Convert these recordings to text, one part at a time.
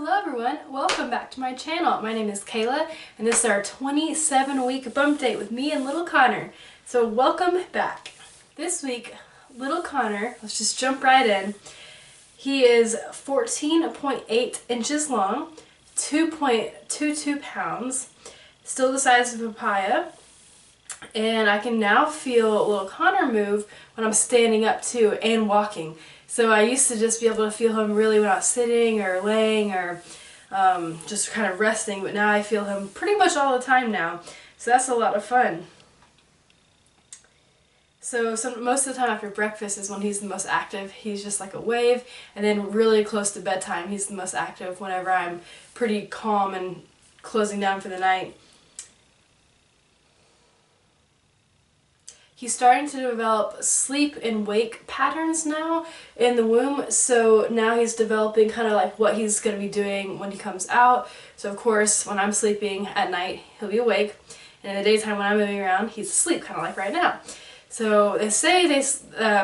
Hello everyone, welcome back to my channel. My name is Kayla and this is our 27-week bump date with me and little Connor. So welcome back. This week, little Connor, let's just jump right in. He is 14.8 inches long, 2.22 pounds, still the size of a papaya, and I can now feel little Connor move when I'm standing up too and walking. So I used to just be able to feel him really when I was sitting or laying or just kind of resting, but now I feel him pretty much all the time now. So that's a lot of fun. So most of the time after breakfast is when he's the most active. He's just like a wave, and then really close to bedtime he's the most active whenever I'm pretty calm and closing down for the night. He's starting to develop sleep and wake patterns now in the womb, so now he's developing kind of like what he's going to be doing when he comes out. So of course, when I'm sleeping at night, he'll be awake, and in the daytime when I'm moving around, he's asleep, kind of like right now. So they say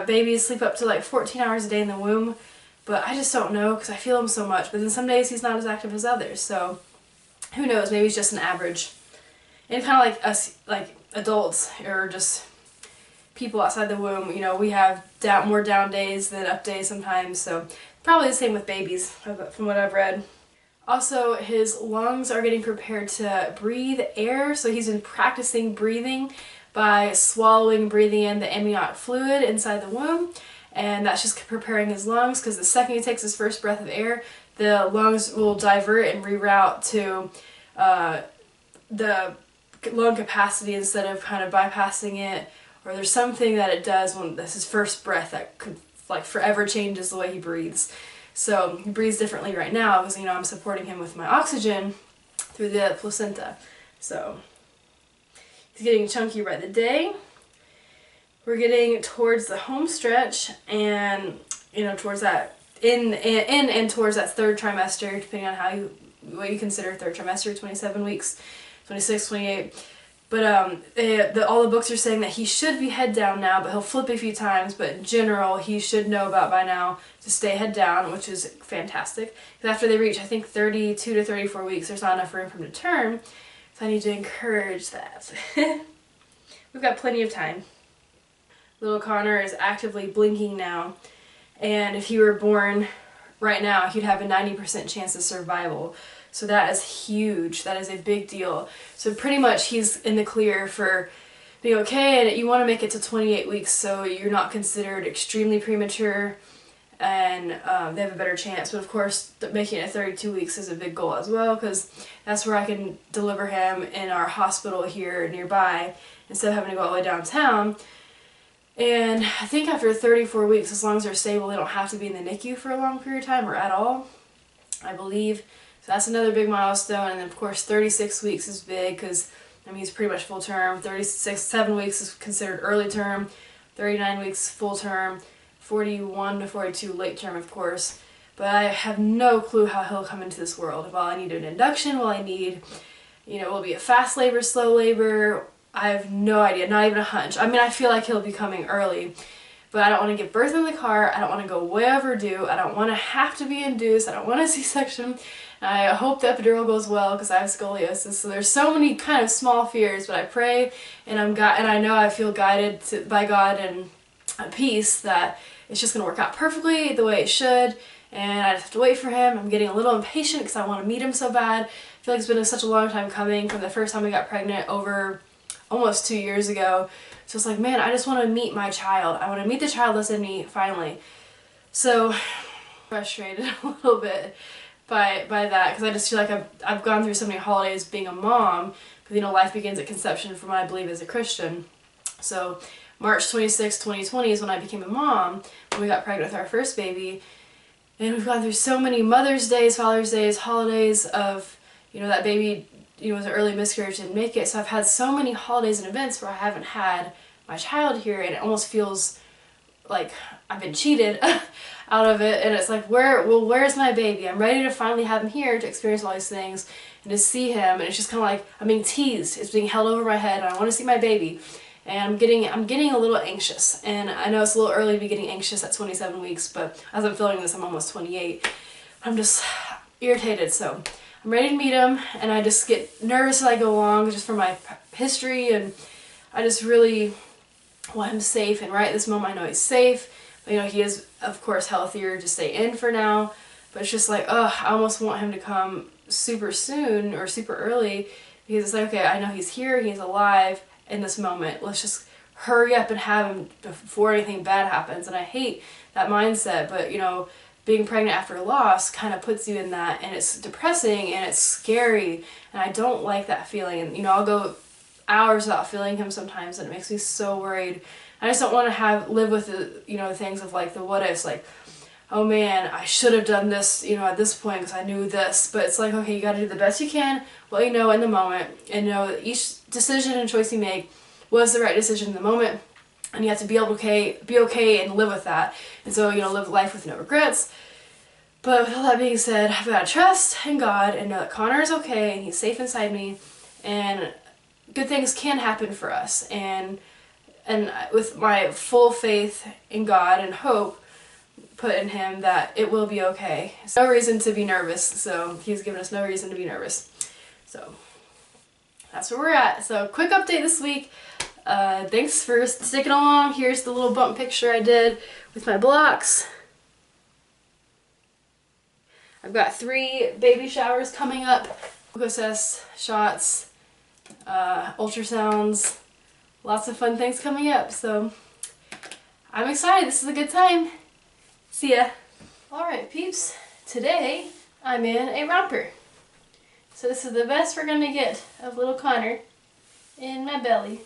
babies sleep up to like 14 hours a day in the womb, but I just don't know because I feel him so much. But then some days he's not as active as others, so who knows, maybe it's just an average. And kind of like us, like adults, or just people outside the womb, you know, we have more down days than up days sometimes, so probably the same with babies from what I've read. Also, his lungs are getting prepared to breathe air, so he's been practicing breathing by swallowing, breathing in the amniotic fluid inside the womb, and that's just preparing his lungs, because the second he takes his first breath of air, the lungs will divert and reroute to the lung capacity instead of kind of bypassing it. Or there's something that it does when this is his first breath that could like forever changes the way he breathes. So he breathes differently right now because, you know, I'm supporting him with my oxygen through the placenta. So he's getting chunky by the day. We're getting towards the home stretch, and you know, towards that in and towards that third trimester, depending on what you consider third trimester, 27 weeks, 26, 28. But all the books are saying that he should be head down now, but he'll flip a few times. But in general, he should know about by now to stay head down, which is fantastic. Because after they reach, I think, 32 to 34 weeks, there's not enough room for him to turn. So I need to encourage that. We've got plenty of time. Little Connor is actively blinking now. And if he were born right now, he'd have a 90% chance of survival. So that is huge. That is a big deal. So pretty much he's in the clear for being okay, and you want to make it to 28 weeks so you're not considered extremely premature, and they have a better chance. But of course, making it 32 weeks is a big goal as well, because that's where I can deliver him in our hospital here nearby instead of having to go all the way downtown. And I think after 34 weeks, as long as they're stable, they don't have to be in the NICU for a long period of time or at all, I believe. So that's another big milestone. And then of course 36 weeks is big because, I mean, he's pretty much full term. 7 weeks is considered early term, 39 weeks full term, 41 to 42 late term, of course. But I have no clue how he'll come into this world. Will I need an induction? Will I need, you know, will it be a fast labor, slow labor? I have no idea, not even a hunch. I mean, I feel like he'll be coming early, but I don't want to give birth in the car. I don't want to go way overdue. I don't want to have to be induced. I don't want a C-section. I hope the epidural goes well because I have scoliosis. So there's so many kind of small fears, but I pray and I know I feel guided by God and at peace that it's just going to work out perfectly the way it should. And I just have to wait for him. I'm getting a little impatient because I want to meet him so bad. I feel like it's been such a long time coming from the first time I got pregnant over almost 2 years ago. So it's like, man, I just want to meet my child. I want to meet the child that's in me finally. So frustrated a little bit by that, because I just feel like I've gone through so many holidays being a mom, because, you know, life begins at conception from what I believe as a Christian. So March 26, 2020 is when I became a mom, when we got pregnant with our first baby. And we've gone through so many Mother's Days, Father's Days, holidays of, you know, that baby, you know, was an early miscarriage, didn't make it. So I've had so many holidays and events where I haven't had my child here, and it almost feels like I've been cheated out of it. And it's like, where's my baby? I'm ready to finally have him here to experience all these things and to see him, and it's just kind of like I'm being teased. It's being held over my head, and I want to see my baby. And I'm getting a little anxious, and I know it's a little early to be getting anxious at 27 weeks, but as I'm filming this, I'm almost 28. I'm just, irritated. So I'm ready to meet him, and I just get nervous as I go along just from my history, and I just really want him safe. And right at this moment I know he's safe. But, you know, he is of course healthier to stay in for now, but it's just like, oh, I almost want him to come super soon or super early, because it's like, okay, I know he's here, he's alive in this moment. Let's just hurry up and have him before anything bad happens. And I hate that mindset, but you know, being pregnant after loss kind of puts you in that, and it's depressing and it's scary, and I don't like that feeling. And you know, I'll go hours without feeling him sometimes, and it makes me so worried. I just don't want to live with the, you know, the things of like the what ifs, like, oh man, I should have done this, you know, at this point because I knew this. But it's like, okay, you got to do the best you can, what you know in the moment, and know that each decision and choice you make was the right decision in the moment, and you have to be okay and live with that. And so, you know, live life with no regrets. But with all that being said, I've got to trust in God and know that Connor is okay and he's safe inside me, and good things can happen for us. And with my full faith in God and hope put in him that it will be okay. No reason to be nervous, so he's given us no reason to be nervous. So that's where we're at. So quick update this week. Thanks for sticking along. Here's the little bump picture I did with my blocks. I've got 3 baby showers coming up, glucose test, shots, ultrasounds, lots of fun things coming up, so I'm excited. This is a good time. See ya. Alright peeps, today I'm in a romper. So this is the best we're gonna get of little Connor in my belly.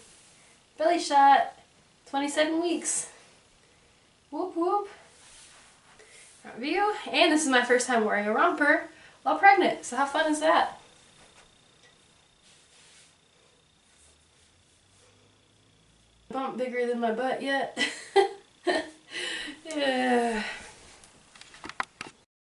Belly shot, 27 weeks. Whoop whoop. Front view. And this is my first time wearing a romper while pregnant, so how fun is that? Bump bigger than my butt yet.